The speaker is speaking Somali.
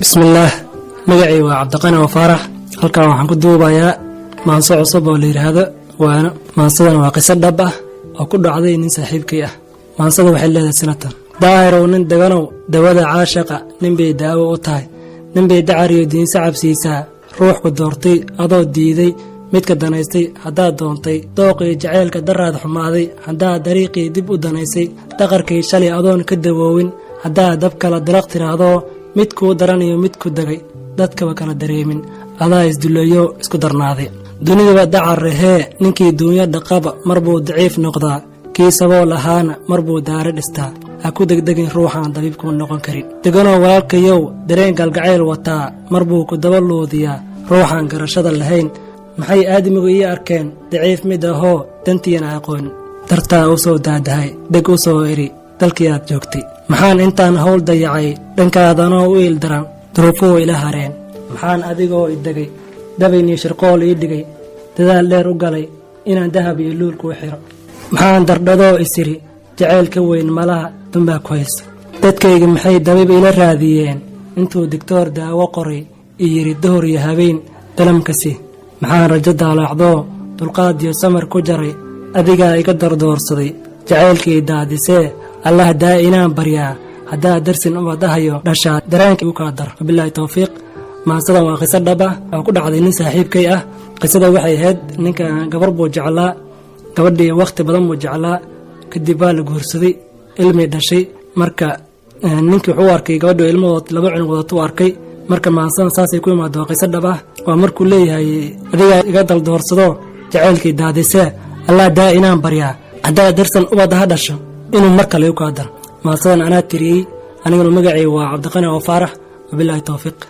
بسم الله مقعي وعبدقنا وفارح halkan waxaan ku duubayaa maanso cusub oo leeyahay waana maansadan waa qisad dhab ah oo ku dhacday nin saaxiibkay ah. maansada waxay leedahay sanatan daahiro nin daganow dawada caashaqa nin bay daawo u tahay nin bay dacariyo diin sacabsiisa ruux ku doortay adoo diiday midka danaystay hadaa doontay dooqii jaceylka daraad xumaaday hadaa dariiqii dib u danaysay daqarkii shalay adoon ka dawoowin hadaa dab kala dalaq tiraahdo midkuu daranayo midku dagay dadkaba kala dareemin adaa isduleeyo isku darnaaday dunidaba dacarahee ninkii duunya dhaqaba marbuu daciif noqdaa kii saboo lahaana marbuu daare dhistaa ha ku degdegin ruuxaan dabiibkuu noqon karin deganoo walaalkayow dareen galgacayl wataa marbuu ku daba luudiyaa ruuxaan garashada lahayn maxay aadamigu ii arkeen daciif mid ahoo dantiina aqoon dartaa u soo daadahay dheg u soo eri dalkii aad joogtay maxaan intaan hawl dayacay dhankaadanoo u iildaran duruufuhu ila hareen maxaan adigoo idegay dabaynii shirqool ii dhigay dadaal dheer u galay inaan dahab iyo luul kuu xiro maxaan dardhadoo isiri jacayl ka weyn malaha dunbaa ku haysa dadkayga maxay dabiib ila raadiyeen intuu digtoor daawo qoray ii yidhi duhur iyo habeen dalamkasi maxaan rajo daalaacdoo dulqaad iyo samar ku jaray adigaa iga dardoorsaday jacaylkii daadisee allah daa inaan baryaa haddaa darsin umadahayo dhashaa daraankii u kala dar wabilaahi towfiiq. maansadan waa qiso dhab ah oo ku dhacday nin saaxiibkay ah. qisada waxay ahayd ninka gabar buu jeclaa, gabadhii wakhti badan buu jeclaa, kadib baa la guursaday, ilmay dhashay. marka ninkii wuxuu arkay gabadhu ilmahood laba cunug wadato u arkay. marka maansadan saasay ku imaado waa qiso dhab ah waa markuu leeyahay adigaa iga daldoorsado jacaylkii daadisee allah daa inaan baryaa haddaa darsan ubadda ha dhasho inuu mar kale u kala dar. maansadan anaa tiriyey aniguna magacay waa cabdiqani oo faarax wabilaahi towfiiq.